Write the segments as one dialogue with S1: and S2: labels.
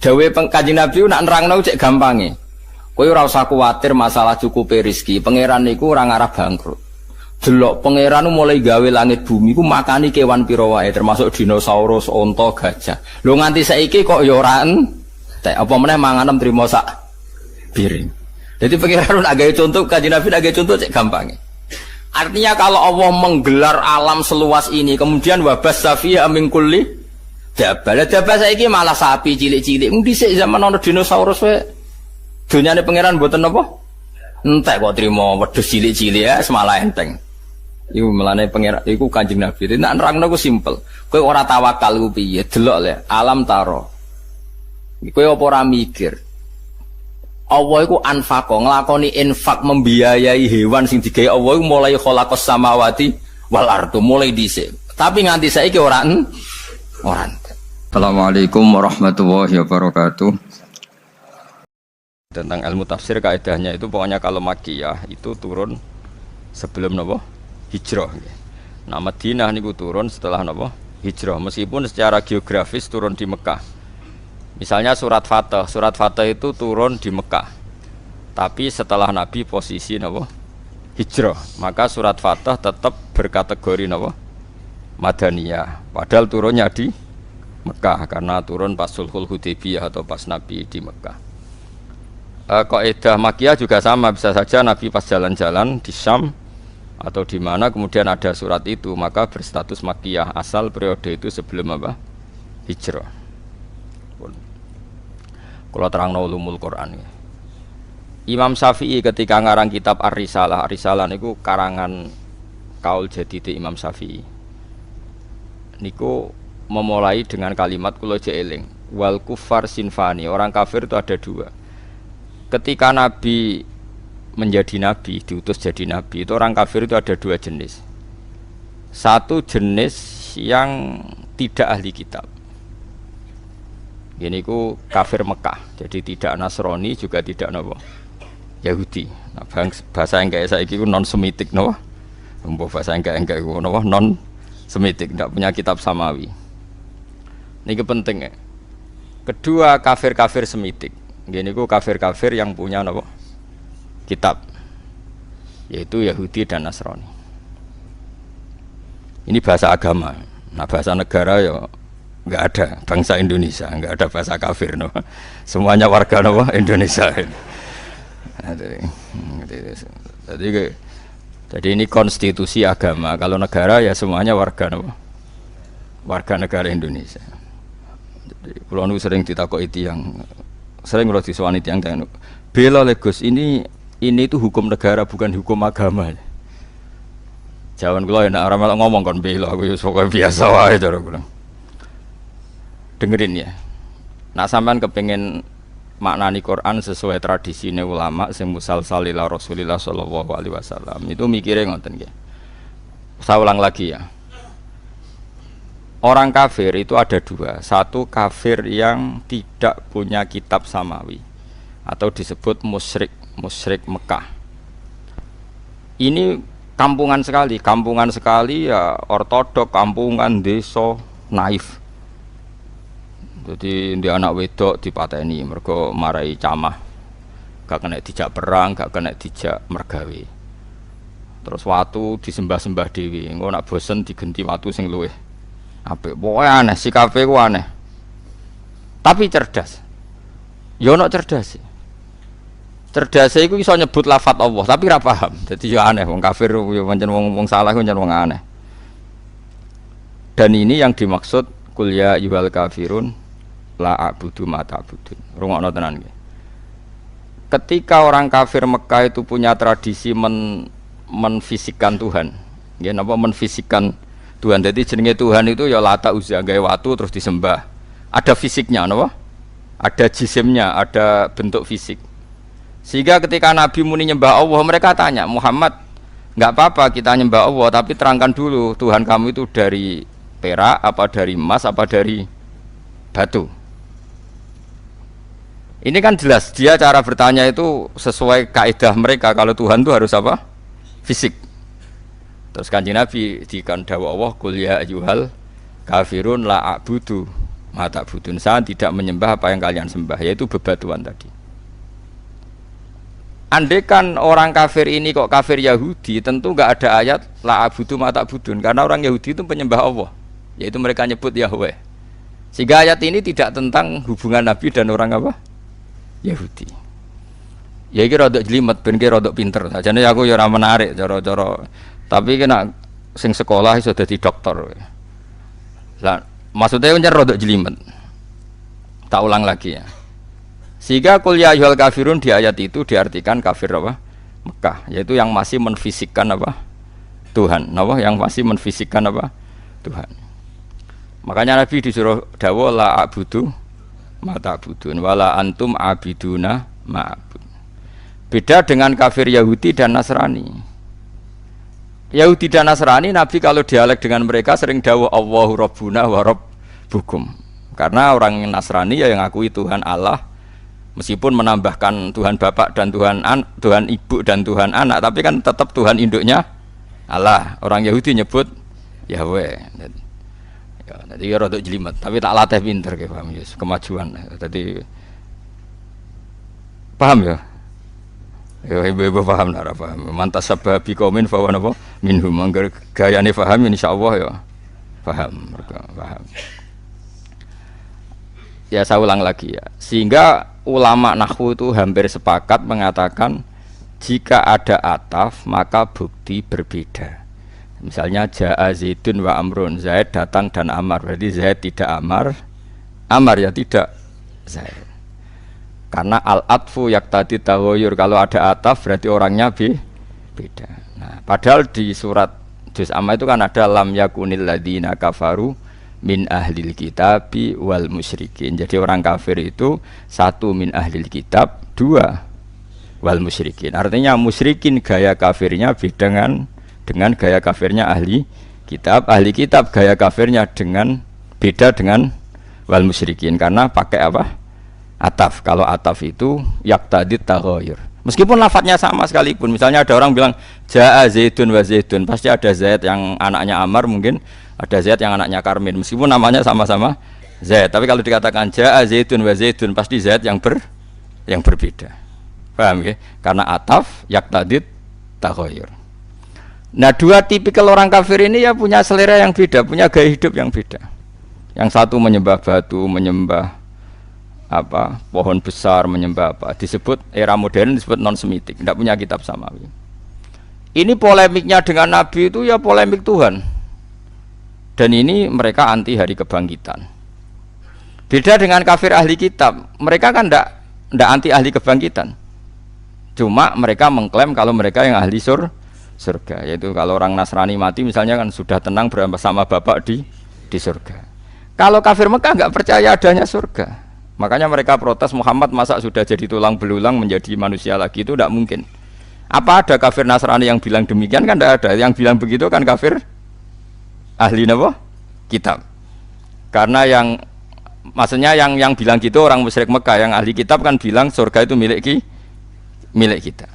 S1: Dawe Kanjeng Nabi nak nerangno cek gampange. Kowe ora usah kuwatir masalah cukupe rezeki. Pangeran niku ora ngarah bangkrut. Delok pangeran mulai gawe langit bumi ku makani kewan pira wae termasuk dinosaurus, onta, gajah. Lho nganti saiki kok ya ora entek. Apa meneh manganem trimo sak piring. Jadi pangeran nak gawe contoh Kanjeng Nabi nak gawe contoh cek gampange. Artinya kalau Allah menggelar alam seluas ini kemudian wabas safiya min kulli dabal saiki malah sapi cilik-cilik. Mung dhisik zaman ana dinosaurus wae. Dunyane pangeran mboten apa? Entek kok trimo wedhus cilik-cilik ya semalah enteng. Iku melane pangeran iku Kanjeng Nabi. Nek nerangno ku simpel. Kowe ora tawakal ku piye? Delok le alam taro. Kowe apa ora mikir? Allah iku anfaqo nglakoni infak membiayai hewan sing digawe Allah iku mulai khalaqas samawati wal ardu mulai dhisik. Tapi nganti saiki ora ora. Assalamualaikum warahmatullahi wabarakatuh. Tentang ilmu tafsir kaidahnya itu pokoknya kalau Makkiyah itu turun sebelum napa? Hijrah. Nah Madinah niku turun setelah napa? Hijrah. Meskipun secara geografis turun di Mekah. Misalnya surat Fatah itu turun di Mekah. Tapi setelah Nabi posisi napa? Hijrah. Maka surat Fatah tetap berkategori napa? Madaniyah. Padahal turunnya di Mekah karena turun pas Sulhul Hudaybiyah atau pas Nabi di Mekah. Kaidah Makkiyah juga sama, bisa saja Nabi pas jalan-jalan di Syam atau di mana kemudian ada surat itu maka berstatus Makkiyah asal periode itu sebelum apa? Hijrah. Kalau terangno ulumul Quran ya. Imam Syafi'i ketika ngarang kitab Ar-Risalah niku karangan kaul jadid Imam Syafi'i. Niku memulai dengan kalimat kula jeeling wal kuffar sinfani, orang kafir itu ada dua. Ketika Nabi menjadi Nabi, diutus jadi Nabi, itu orang kafir itu ada dua jenis. Satu jenis yang tidak ahli kitab. Ini ku kafir Mekah, jadi tidak Nasrani juga tidak nopo Yahudi. Nah, bahasa yang kayak saya itu non Semitik nopo. Bahasa yang kayak nopo non Semitik, tidak punya kitab samawi. Ini penting ya. Kedua kafir Semitik. Gini ku kafir-kafir yang punya apa? Kitab, yaitu Yahudi dan Nasrani. Ini bahasa agama. Nah bahasa negara ya nggak ada. Bangsa Indonesia nggak ada bahasa kafir, no. Semuanya warga no, Indonesia. Jadi ini konstitusi agama. Kalau negara ya semuanya warga no, warga negara Indonesia. Jadi kalau nu sering ditakoki yang sering kalau disuani tiang bela Legos ini itu hukum negara bukan hukum agama. Jawaban kula enak ora melok ngomong kon bela aku pokoke biasa wae cara kula. Dengerin ya. Nak sampean kepengin maknani Quran sesuai tradisine ulama sing musalsal ila Rasulillah sallallahu alaihi wasallam itu mikire ngoten nggih. Saya ulang lagi ya. Orang kafir itu ada dua. Satu kafir yang tidak punya kitab samawi atau disebut musyrik Mekah. Ini kampungan sekali ya, ortodok, kampungan, desa, naif. Jadi di anak wedok dipateni mergo marai camah. Gak kena dijak perang, gak kena dijak mergawe. Terus watu disembah-sembah dewi. Engko nak bosen digenti watu sing luwih apik. Pokoke aneh, sikape ku aneh. Tapi cerdas. Ya ono cerdas. Cerdas iku iso nyebut lafaz Allah, tapi ora paham. Dadi ya aneh wong kafir ya pancen wong salah ku pancen wong aneh. Dan ini yang dimaksud qul ya ayyuhal kafirun la a'budu ma ta'budun. Rungokno tenan nggih. Ketika orang kafir Mekah itu punya tradisi menfisikkan Tuhan. Nggih napa menfisikkan Tuhan. Jadi jenenge Tuhan itu ya Lata Uzza gawe watu terus disembah. Ada fisiknya napa? Ada jisimnya, ada bentuk fisik. Sehingga ketika Nabi muni nyembah Allah, mereka tanya, "Muhammad, enggak apa-apa kita nyembah Allah, tapi terangkan dulu Tuhan kamu itu dari perak apa dari emas apa dari batu?" Ini kan jelas dia cara bertanya itu sesuai kaidah mereka kalau Tuhan itu harus apa? Fisik. Terus Kanjeng Nabi dikandhawa Allah qul ya ayyuhal kafirun la a'budu ma ta'budun. Saya tidak menyembah apa yang kalian sembah, yaitu bebatuan tadi. Andaikan orang kafir ini kok kafir Yahudi, tentu nggak ada ayat la abudu ma ta'budun, karena orang Yahudi itu penyembah Allah, yaitu mereka nyebut Yahweh. Sehingga ayat ini tidak tentang hubungan Nabi dan orang apa? Yahudi. Ya iki rada jelimet ben ki rada pinter. Sajane aku ya ora menarik cara-cara. Tapi kena sing sekolah iso dadi dokter. Lah maksudnya kan rada jelimet. Tak ulang lagi ya. Sehingga qul ya ayyuhal kafirun di ayat itu diartikan kafir apa? Mekah, yaitu yang masih menfisikkan apa? Tuhan. Napa? Yang masih menfisikkan apa? Tuhan. Makanya Nabi disuruh dawuh la abudu ma ta'budun wala antum abiduna ma'bud. Beda dengan kafir Yahudi dan Nasrani. Yahudi dan Nasrani Nabi kalau dialek dengan mereka sering dawuh Allahu Rabbuna wa Rabbukum. Karena orang Nasrani ya yang ngakui Tuhan Allah, meskipun menambahkan Tuhan Bapak dan Tuhan Ibu dan Tuhan Anak, tapi kan tetap Tuhan induknya Allah. Orang Yahudi nyebut Yahweh. Ya, jadi ya rada jelimet, tapi tak latih pinter kayak paham ya, kemajuan. Jadi paham ya? Ya ibu-ibu paham lah, paham. Mantas sababi kaumin fawa napa minhum, angger gayane paham insyaallah ya. Paham, mereka paham. Ya saya ulang lagi ya. Sehingga ulama nahwu itu hampir sepakat mengatakan jika ada ataf maka bukti berbeda. Misalnya Ja'a Zaidun wa Amrun, Zaid datang dan Amar, berarti Zaid tidak Amar, Amar ya tidak Zaid. Karena al-atfu yaqtadi taghayyur, kalau ada ataf berarti orangnya beda. Nah, padahal di surat Juz Amma itu kan ada lam yakunil ladzina kafaru min ahlil kitabi wal musyrikin. Jadi orang kafir itu satu min ahlil kitab, dua wal musyrikin. Artinya musyrikin gaya kafirnya beda dengan gaya kafirnya ahli kitab gaya kafirnya beda dengan wal musyrikin karena pakai apa? Ataf. Kalau ataf itu yaqtadi taghayyur. Meskipun lafadznya sama sekalipun, misalnya ada orang bilang Ja'a Zaidun wa Zaidun, pasti ada Zaid yang anaknya Amar, mungkin ada Zaid yang anaknya Karmin, meskipun namanya sama-sama Zaid. Tapi kalau dikatakan Ja'a Zaidun wa Zaidun, pasti Zaid yang berbeda. Paham ya? Karena ataf yaqtadi taghayyur. Nah, dua tipikal orang kafir ini ya punya selera yang beda, punya gaya hidup yang beda. Yang satu menyembah batu, menyembah apa pohon besar, menyembah apa, disebut era modern disebut non semitik, tidak punya kitab samawi. Ini polemiknya dengan Nabi itu ya polemik Tuhan, dan ini mereka anti hari kebangkitan. Beda dengan kafir ahli kitab, mereka kan tidak anti ahli kebangkitan, cuma mereka mengklaim kalau mereka yang ahli surga, yaitu kalau orang Nasrani mati misalnya kan sudah tenang bersama Bapak di surga. Kalau kafir Mekah nggak percaya adanya surga, makanya mereka protes Muhammad masa sudah jadi tulang belulang menjadi manusia lagi, itu tidak mungkin. Apa ada kafir Nasrani yang bilang demikian? Kan tidak ada. Yang bilang begitu kan kafir ahli apa? Kitab. Karena yang maksudnya yang bilang gitu orang musyrik Mekah, yang ahli kitab kan bilang surga itu milik kita.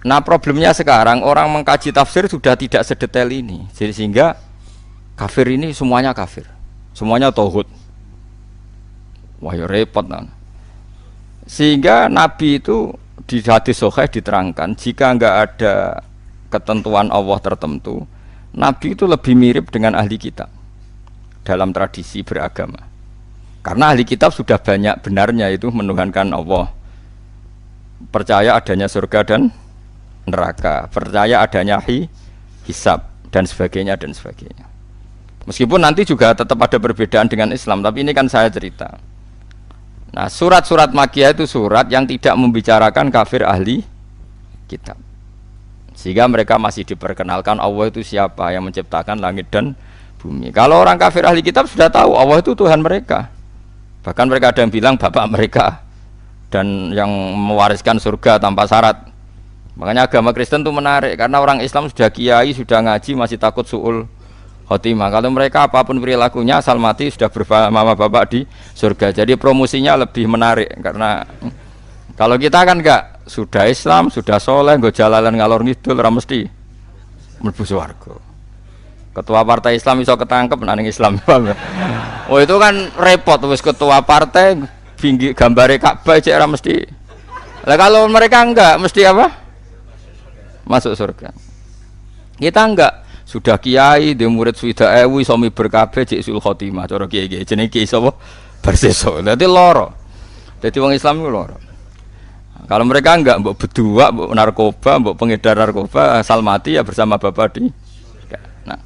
S1: Nah, problemnya sekarang orang mengkaji tafsir sudah tidak sedetail ini, jadi sehingga kafir ini semuanya kafir, semuanya tauhid. Wah ya repot kan. Sehingga Nabi itu di hadis sahih diterangkan jika enggak ada ketentuan Allah tertentu, Nabi itu lebih mirip dengan ahli kitab dalam tradisi beragama. Karena ahli kitab sudah banyak benarnya itu menuhankan Allah, percaya adanya surga dan neraka, percaya adanya hisab dan sebagainya. Meskipun nanti juga tetap ada perbedaan dengan Islam, tapi ini kan saya cerita. Nah, surat-surat Makkiyah itu surat yang tidak membicarakan kafir ahli kitab, sehingga mereka masih diperkenalkan Allah itu siapa yang menciptakan langit dan bumi. Kalau orang kafir ahli kitab sudah tahu Allah itu Tuhan mereka, bahkan mereka ada yang bilang bapak mereka dan yang mewariskan surga tanpa syarat. Makanya agama Kristen itu menarik, karena orang Islam sudah kiai, sudah ngaji, masih takut su'ul khotimah. Kalau mereka apapun perilakunya asal mati sudah bersama bapak di surga. Jadi promosinya lebih menarik, karena kalau kita kan enggak, sudah Islam, sudah soleh, nggo jalalan ngalor ngidul ora mesti mlebu swarga. Ketua partai Islam iso ketangkep nang Islam. Oh itu kan repot wis ketua partai tinggi gambare Ka'bah cek ora mesti. Lah kalau mereka enggak mesti apa? Masuk surga. Kita enggak, sudah kiai di murid swida ewu iso miber kabeh cek sul khotimah cara kiai-kiai jenenge kiai sapa? Barseso. Dadi loro. Dadi wong Islam iku loro. Kalau mereka enggak mbok bedua, mbok narkoba, mbok pengedar narkoba, asal mati ya bersama bapak di. Nah,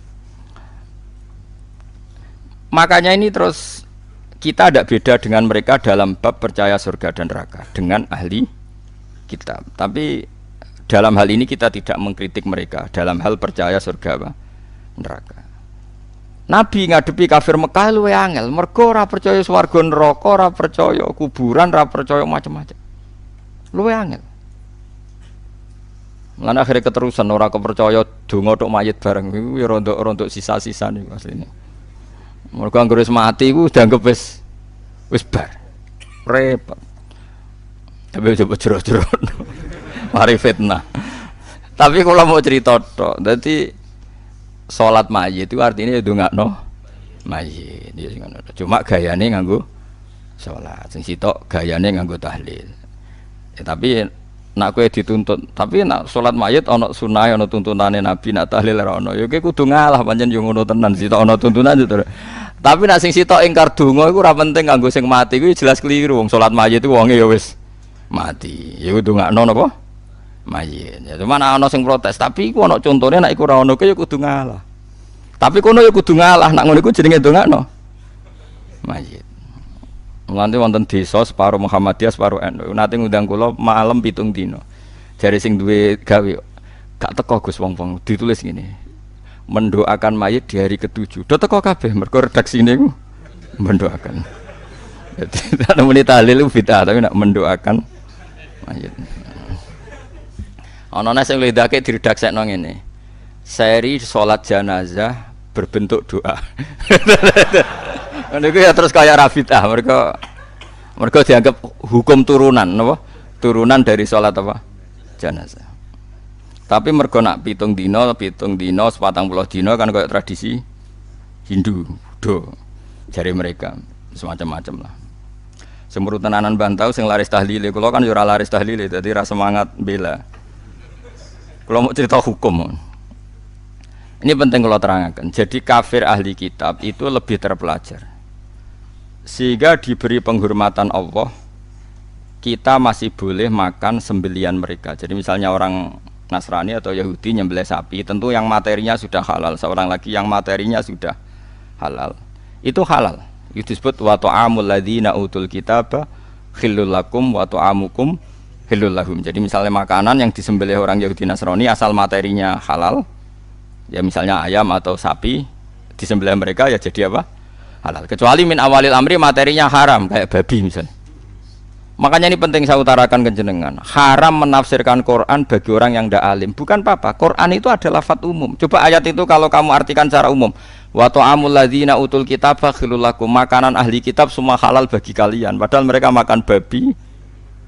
S1: makanya ini terus kita tidak beda dengan mereka dalam bab percaya surga dan neraka dengan ahli kitab. Tapi dalam hal ini kita tidak mengkritik mereka dalam hal percaya surga apa? Neraka. Nabi ngadepi kafir Mekah luwe angel, mergo ora percaya swarga neraka, ora percaya kuburan, ora percaya macam-macam. Luwe angel. Lan akhirnya keterusan ora kepercaya donga tok mayit bareng iku ya rontok-rontok sisa-sisa niku asline. Mergo anggere wis mati iku dianggep wis bar. Repot. Tapi coba jero-jero. Mari fitnah. Tapi kalau mau cerita tok, dadi salat mayit itu artinya ndongakno mayit. Cuma gayane nganggo salat. Sing sitok gayane nganggo tahlil. Ya, tapi nak kowe dituntut, tapi nak salat mayit ana sunah ana tuntunane Nabi, nak tahlil ora ana. Ya kowe kudu ngalah pancen yo ngono tenan sitok ana tuntunan itu. Tapi nak sing sitok ingkar donga iku ora penting kanggo sing mati iku jelas keliru. Wong salat mayit iku wonge ya wis mati. Ya kudu ngakno napa? Mayit. Ya cuma ana sing protes, tapi iku ana contone nek iku ora ono ya kudu ngalah. Tapi kono ya kudu ngalah, nak ngono iku jenenge ndongakno mayit. Nanti wonten desa separuh Muhammadiyah separuh NU. Nanti ngundang kula malam 7 dina. Jare sing duwe gawe gak teko Gus wong-wong ditulis ngene. Mendoakan mayit di hari ke-7. Do teko kabeh mergo redaksine ku mendoakan. Jadi ana muni tahlil bid'ah tapi nak mendoakan mayit. Ana sing lidake diredaksekno ngene. Seri salat jenazah berbentuk doa. Niku ya terus kaya rabidah mereka dianggap hukum turunan napa? Turunan dari salat apa? Jenazah. Tapi mergo nak 7 dina, 40 dina kan kaya tradisi Hindu, do. Jare mereka semacam-macam lah. Semurut tenanan bantau sing laris tahlile, kula kan yo ora laris tahlile, dadi ra semangat bela. Kula mau cerita hukum. Ini penting kalau terangkan. Jadi kafir ahli kitab itu lebih terpelajar. Sehingga diberi penghormatan Allah, kita masih boleh makan sembelian mereka. Jadi misalnya orang Nasrani atau Yahudi nyembelih sapi, tentu yang materinya sudah halal. Seorang lagi yang materinya sudah halal, itu halal. Itu disebut wa ta'amul ladzina utul kitaba khillul lakum wa ta'amukum khillul lahum. Jadi misalnya makanan yang disembelih orang Yahudi Nasrani asal materinya halal, ya misalnya ayam atau sapi disembelih mereka ya jadi apa? Halal. Kecuali min awalil amri materinya haram kayak babi misalnya. Makanya ini penting saya utarakan ke jenengan. Haram menafsirkan Quran bagi orang yang tidak alim. Bukan apa-apa. Quran itu adalah lafaz umum. Coba ayat itu kalau kamu artikan secara umum. Wa ta'amul ladzina utul kitaba khilul lakum. Makanan ahli kitab semua halal bagi kalian. Padahal mereka makan babi,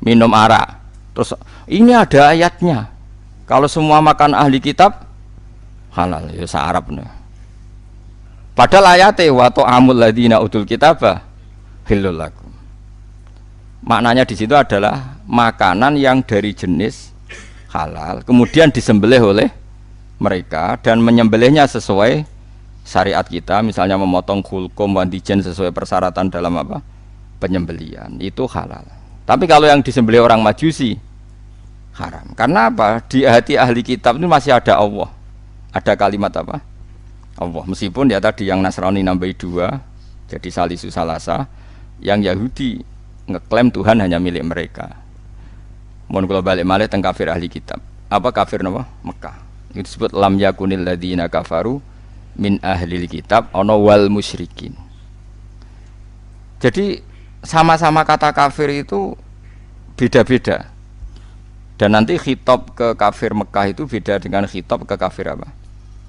S1: minum arak. Terus ini ada ayatnya. Kalau semua makan ahli kitab halal ya se-Arab nih. Padahal ayate wa ta'amul ladzina utul kitaba khillul lakum. Maknanya di situ adalah makanan yang dari jenis halal kemudian disembelih oleh mereka dan menyembelihnya sesuai syariat kita, misalnya memotong kulkum wandijen sesuai persyaratan dalam apa? Penyembelihan. Itu halal. Tapi kalau yang disembelih orang Majusi haram. Karena apa? Di hati ahli kitab itu masih ada Allah. Ada kalimat apa? Allah. Meskipun ya tadi yang Nasrani nambahi 2 jadi salisu salasa, yang Yahudi ngeklaim Tuhan hanya milik mereka. Mohon kula balik malih teng kafir ahli kitab. Apa kafir napa? Mekah. Itu disebut lam yakunil ladzina kafaru min ahlil kitab ana wal musyrikin. Jadi sama-sama kata kafir itu beda-beda. Dan nanti khitab ke kafir Mekah itu beda dengan khitab ke kafir apa?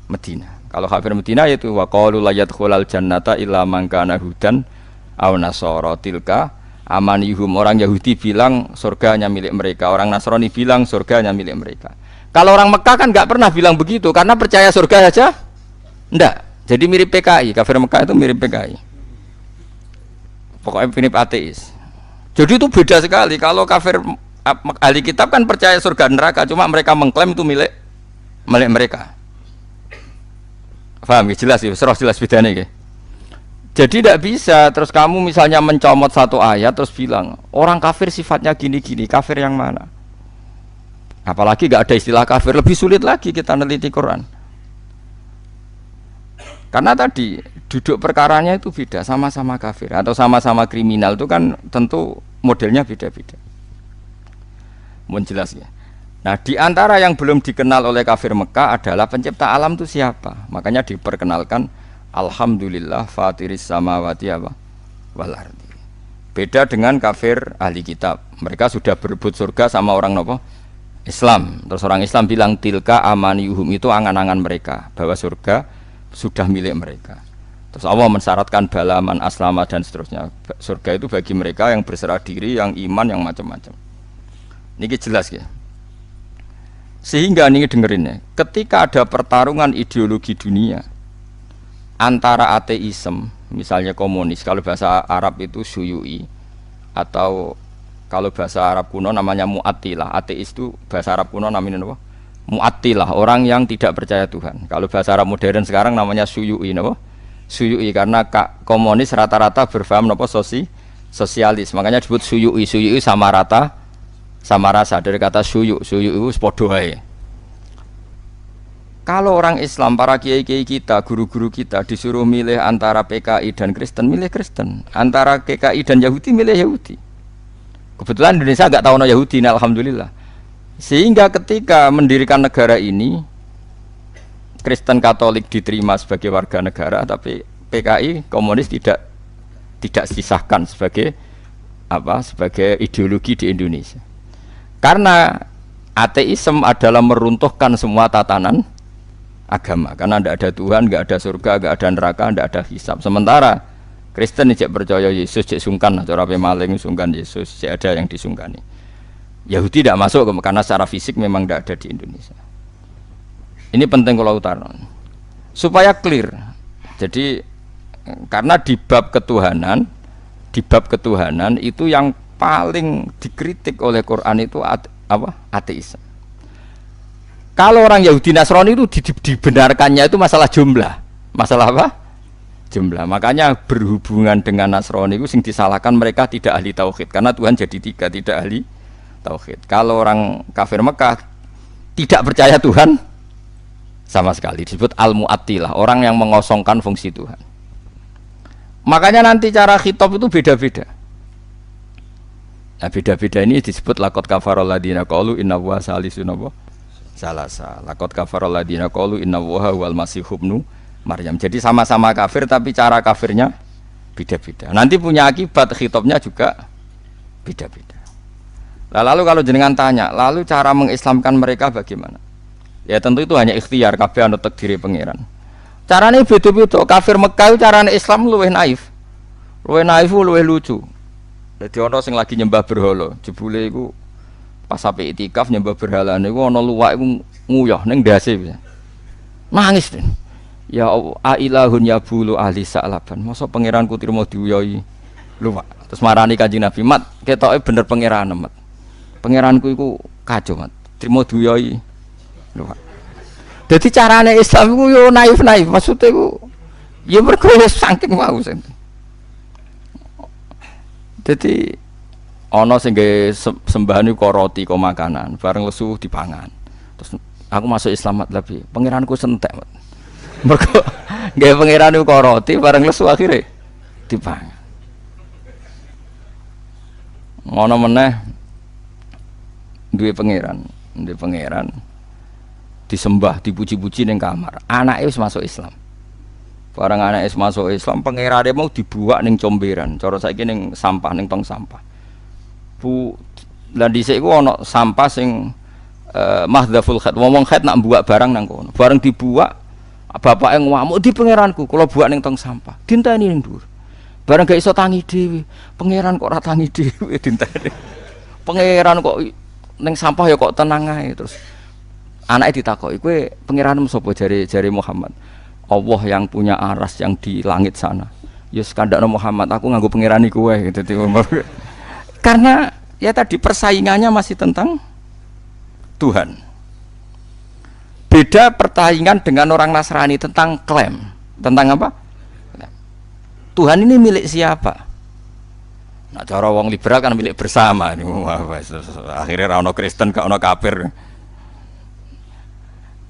S1: Medina. Kalau kafir Medina yaitu wa qalu la yadkhulal jannata illa man kana hudan aw nasara tilka amanihum. Orang Yahudi bilang surga hanya milik mereka, orang Nasrani bilang surga hanya milik mereka. Kalau orang Mekah kan enggak pernah bilang begitu karena percaya surga saja enggak. Jadi mirip PKI, kafir Mekah itu mirip PKI. Pokoknya mirip ateis. Jadi itu beda sekali. Kalau kafir ahli kitab kan percaya surga neraka, cuma mereka mengklaim itu milik mereka. Paham ya? Jelas ya, jelas bedanya ya. Jadi tidak bisa terus kamu misalnya mencomot satu ayat terus bilang orang kafir sifatnya gini-gini, kafir yang mana? Apalagi nggak ada istilah kafir, lebih sulit lagi kita neliti Quran. Karena tadi duduk perkaranya itu beda, sama-sama kafir atau sama-sama kriminal itu kan tentu modelnya beda-beda. Mohon jelas ya. Nah, di antara yang belum dikenal oleh kafir Mekah adalah pencipta alam itu siapa. Makanya diperkenalkan Alhamdulillah fatiris samawati wal ardi. Beda dengan kafir ahli kitab. Mereka sudah berebut surga sama orang nopo? Islam. Terus orang Islam bilang tilka amaniyuhum, itu angan-angan mereka bahwa surga sudah milik mereka. Terus Allah mensyaratkan balaman aslama dan seterusnya. Surga itu bagi mereka yang berserah diri, yang iman, yang macam-macam. Ini jelas ya. Sehingga ini dengerin ya, ketika ada pertarungan ideologi dunia antara ateisme, misalnya komunis, kalau bahasa Arab itu syuyu'i, atau kalau bahasa Arab kuno namanya mu'attilah. Ateis itu bahasa Arab kuno namanya apa? Mu'attilah, orang yang tidak percaya Tuhan. Kalau bahasa Arab modern sekarang namanya syuyu'i, apa? Syuyu'i, karena komunis rata-rata berfaham apa? Sosialis. Makanya disebut syuyu'i. Syuyu'i sama rata, sama rasa, dari kata syuyu. Syuyu itu podo wae. Kalau orang Islam, para kiai-kiai kita, guru-guru kita disuruh milih antara PKI dan Kristen, milih Kristen. Antara PKI dan Yahudi, milih Yahudi. Kebetulan Indonesia nggak tahu no Yahudi, nah, alhamdulillah. Sehingga ketika mendirikan negara ini, Kristen Katolik diterima sebagai warga negara, tapi PKI komunis tidak disisahkan sebagai apa? Sebagai ideologi di Indonesia. Karena ateisme adalah meruntuhkan semua tatanan agama. Karena tidak ada Tuhan, tidak ada surga, tidak ada neraka, tidak ada hisab. Sementara Kristen tidak percaya Yesus, cek sungkan, cara pemaling sungkan Yesus, cek ada yang disungkani. Yahudi tidak masuk karena secara fisik memang tidak ada di Indonesia. Ini penting kalau utara supaya clear. Jadi karena di bab ketuhanan itu yang paling dikritik oleh Quran itu ateisme. Kalau orang Yahudi Nasrani itu dibenarkannya itu masalah jumlah. Masalah apa? Jumlah. Makanya berhubungan dengan Nasrani itu sing disalahkan mereka tidak ahli tauhid, karena Tuhan jadi tiga, tidak ahli tauhid. Kalau orang kafir Mekah tidak percaya Tuhan sama sekali, disebut al-mu'attilah, orang yang mengosongkan fungsi Tuhan. Makanya nanti cara khitab itu beda-beda. Nah, beda-beda ini disebut laqad kafarul ladina qalu inna huwa salisun salasa. Laqad kafarul ladina qalu inna huwa wal masih ibnu Maryam. Jadi sama-sama kafir tapi cara kafirnya beda-beda. Nanti punya akibat khitabnya juga beda-beda. Lalu kalau jenengan tanya, lalu cara mengislamkan mereka bagaimana? Ya tentu itu hanya ikhtiar, kabeh anut takdire pangeran. Carane beda-beda. Kafir Mekah carane Islam luwih naif. Luwih lucu. Dadi ana sing lagi nyembah berhala, jebule iku pas sampai itikaf nyembah berhala niku ana luwak iku nguyah ning ndase. Nangis ten. Ya ailahun ya bulu ahli sa'laban. Masa pangeranku trimo diuyahi luwak. Terus marani Kanjeng Nabi, "Mat, ketoke bener pangeran, Mat. Pangeranku iku kacau, Mat. Trimo diuyahi luwak." Dadi carane Islam iku yo naif-naif. Maksude iku ya mergo saking wau sing. Jadi ana sing nggih sembahan iku roti kok makanan, bareng lesu dipangan. Terus aku masuk Islam lebih, pangeranku sentek. Mergo nggih pangeran iku roti bareng lesu akhire dipangan. Ngono meneh duwe pangeran disembah, dipuji-puji ning kamar. Anake wis masuk Islam. Barang anak es masuk Islam, pangerane mau dibuak ning comberan. Cara saiki ning sampah, ning tong sampah. Lah dhisik iku ana sampah sing mahdhaful khat. Wong khat nak buak barang nang kono. Bareng dibuak, bapake ngamuk di pangeranku, kula buak ning tong sampah. Dinteni ning dhuwur. Bareng gak iso tangi dhewe. Pangeran kok ora tangi dhewe dinteni. Pangeran kok ning sampah ya kok tenang ae terus. Anake ditakoki, "Kowe pangeranmu sapa?" jare Muhammad. Allah yang punya aras yang di langit sana. Ya sekandakno Muhammad, aku nganggo pangerani kowe gitu. Karena ya tadi persaingannya masih tentang Tuhan. Beda persaingan dengan orang Nasrani tentang klaim. Tentang apa? Tuhan ini milik siapa? Nah, cara wong liberal kan milik bersama. Akhirnya ra ono Kristen, gak ono kafir.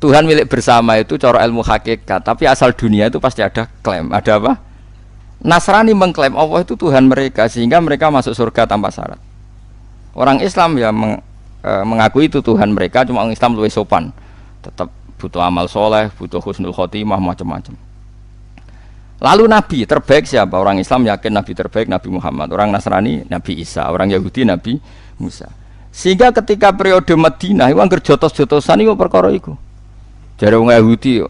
S1: Tuhan milik bersama itu cara ilmu hakikat, tapi asal dunia itu pasti ada klaim. Ada apa? Nasrani mengklaim Allah itu Tuhan mereka sehingga mereka masuk surga tanpa syarat. Orang Islam ya mengakui itu Tuhan mereka, cuma orang Islam lebih sopan. Tetap butuh amal soleh, butuh husnul khotimah, macam-macam. Lalu Nabi terbaik siapa? Orang Islam yakin Nabi terbaik Nabi Muhammad. Orang Nasrani Nabi Isa. Orang Yahudi Nabi Musa. Sehingga ketika periode Madinah itu anggar jotos-jotosan itu perkara itu. Jare wong Yahudi,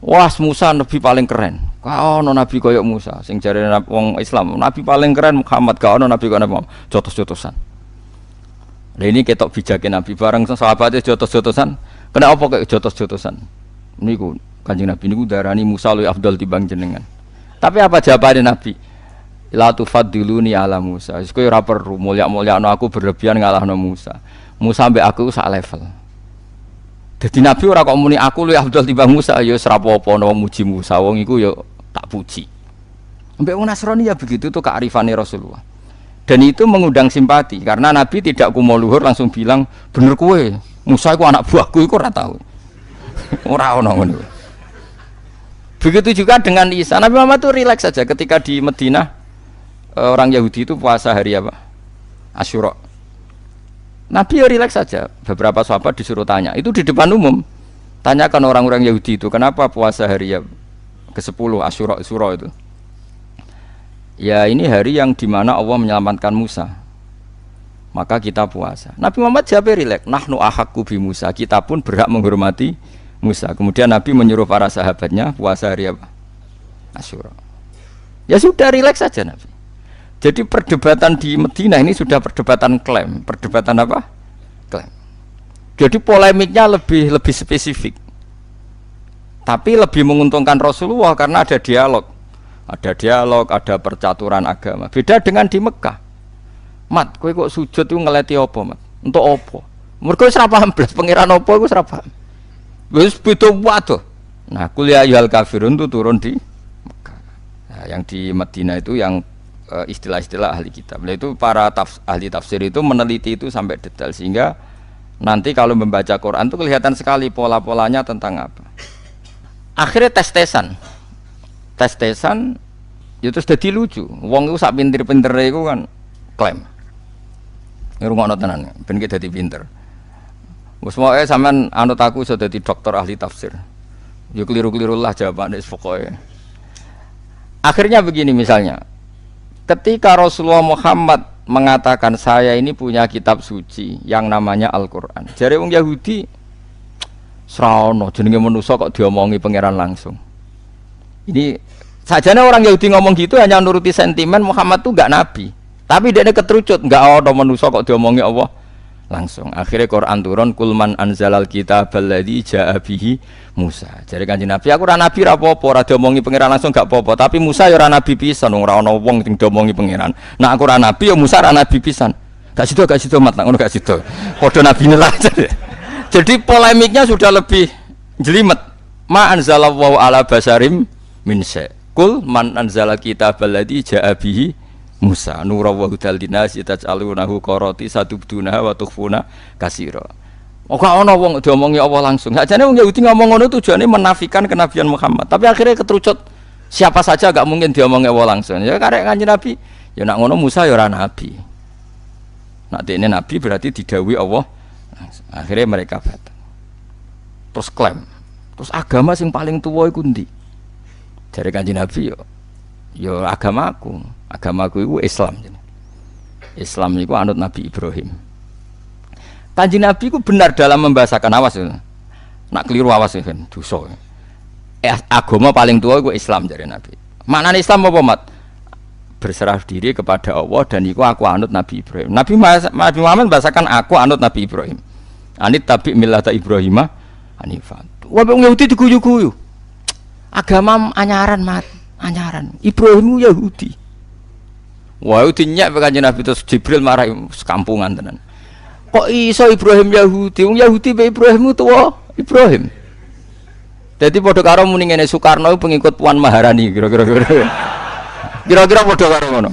S1: wah Musa Nabi paling keren. Kau no Nabi koyok Musa. Sing jare wong Islam, Nabi paling keren Muhammad. Kau no Nabi koyok Muhammad. Jotos-jotosan. Lah ini ketok bijakin Nabi bareng sahabatnya jotos-jotosan. Kena apa kayak jotos-jotosan? Niku Kanjeng Nabi niku darani Musa luwih afdal timbang jenengan. Tapi apa jawabannya Nabi? La tufaddiluni ala Musa. Wis kowe ora perlu mulya-mulyakno aku berlebihan ngalahno Musa. Musa mbek aku sak level. Dadi Nabi ora kok muni aku luwih afdal timbang Musa, ya wis ora apa-apa wong muji Musa, wong iku ya tak puji. Mbek wong Nasrani ya begitu tuh kearifane Rasulullah. Dan itu mengundang simpati karena Nabi tidak kumo luhur langsung bilang bener kowe Musa iku anak buahku iku ora tau. Ora ono ngono. Begitu juga dengan Isa. Nabi Muhammad itu rileks saja ketika di Madinah orang Yahudi itu puasa hari apa? Asyura. Nabi ya rileks saja. Beberapa sahabat disuruh tanya. Itu di depan umum. Tanyakan orang-orang Yahudi itu kenapa puasa hari ya ke-10 Asyura itu. Ya ini hari yang dimana Allah menyelamatkan Musa. Maka kita puasa. Nabi Muhammad jawab rileks. Nahnu ahaqqu bi Musa. Kita pun berhak menghormati Musa. Kemudian Nabi menyuruh para sahabatnya puasa hari apa? Asyura. Ya sudah rileks saja Nabi. Jadi perdebatan di Madinah ini sudah perdebatan klaim. Perdebatan apa? Klaim. Jadi polemiknya lebih spesifik. Tapi lebih menguntungkan Rasulullah karena ada dialog. Ada dialog, ada percaturan agama. Beda dengan di Mekah. Mat, kowe kok sujud itu ngeleti apa, Mat? Untuk apa? Mergo wis ora paham blas pangeran apa iku wis ora paham. Wis beda wae. Nah, kuliah ayyuhal kafirun itu turun di Mekah. Nah, yang di Madinah itu yang istilah-istilah ahli kitab. Nah, itu para ahli tafsir itu meneliti itu sampai detail sehingga nanti kalau membaca Quran itu kelihatan sekali pola-polanya tentang apa. Akhirnya tes-tesan itu sudah lucu. Wong itu sak pinter-pinter itu kan klaim. Ngrungokno tenan, ben iki dadi pinter. Wes moe sampean anut aku iso dadi dokter ahli tafsir. Yo keliru-keliru lah jawabane pokoke. Akhirnya begini misalnya. Ketika Rasulullah Muhammad mengatakan saya ini punya kitab suci yang namanya Al-Qur'an. Jare wong Yahudi sraono jenenge manusa kok diomongi pangeran langsung. Ini sajane orang Yahudi ngomong gitu hanya nuruti sentimen Muhammad tuh enggak nabi. Tapi dia keterucut enggak ada manusia kok diomongi Allah langsung. Akhirnya Quran turun kulman anzalal kitabal ladzi jaa bihi Musa. Jadi Kanjeng Nabi aku ora nabi ra apa-apa, ora diomongi pangeran langsung enggak apa-apa, tapi Musa ya ora nabi pisan, ora ana wong sing diomongi pangeran. Nah aku ora nabi ya Musa ora nabi pisan. Gak sido mat ngono gak sido. Padha nabine lah. Jadi polemiknya sudah lebih jelimet. Ma anzalallahu ala basarim min syai. Kul man anzala kitabal ladzi jaa bihi Musa nura wa hudal linasi taj'alunahu qarati satubduna wa tukhfuna katsira. Ora ana wong diomongi Allah langsung. Sakjane wong Yahudi ngomong ngono tujuane menafikan kenabian Muhammad. Tapi akhirnya keterucut siapa saja gak mungkin diomongi Allah langsung. Ya karek Kanjeng Nabi, ya nak ngono Musa ya ora nabi. Nak dene nabi berarti didhawuhi Allah. Akhirnya mereka batal. Terus klaim. Terus agama sing paling tuwa iku ndi? Jare Kanjeng Nabi yo agamaku itu Islam. Islam itu anut Nabi Ibrahim. Kanjeng Nabi itu benar dalam membahasakan awas. Nak keliru awas kan dosa. Agama paling tua itu Islam jare Nabi. Maknane Islam apa, Mat? Berserah diri kepada Allah dan iku aku anut Nabi Ibrahim. Nabi Muhammad membahasakan aku anut Nabi Ibrahim. Anit tabi millata Ibrahimah hanifan. Wong Yahudi diguyu-guyu. Agama anyaran mat, anyaran. Ibrahim Yahudi. Wah, dinyak Kanjeng Nabi terus Jibril marah sekampungan tenan. Kok iso Ibrahim Yahudi? Wong Yahudi be Ibrahim tuwa Ibrahim. Jadi padha karo muni ngene Soekarno pengikut Puan Maharani kira-kira. Kira-kira padha karo ngono.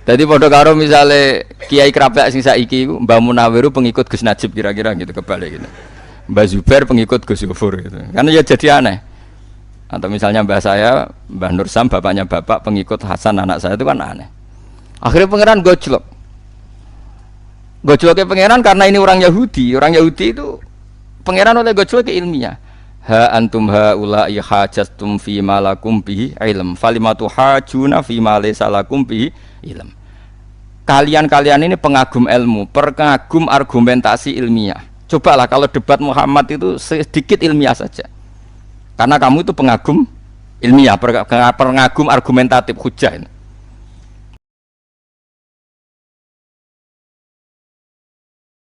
S1: Jadi padha karo misale Kiai Krapek sing saiki iku Mbah Munawir pengikut Gus Najib kira-kira gitu kebalik gitu. Mbah Zubair pengikut Gus Yofur gitu. Karena ya jadi aneh. Atau misalnya mbah saya, Mbah Nur Sam bapaknya bapak pengikut Hasan anak saya itu kan aneh. Akhirnya pangeran gojlok. Gojloknya pangeran karena ini orang Yahudi. Orang Yahudi itu pangeran oleh gojlok ke ilmiah. Ha antum haula'i hajastum fi ma lakum bihi ilm falimatu hajuna fi ma laysa lakum bihi ilm. Kalian ini pengagum ilmu, pengagum argumentasi ilmiah. Cobalah kalau debat Muhammad itu sedikit ilmiah saja. Karena kamu itu pengagum ilmiah, pengagum argumentatif hujah.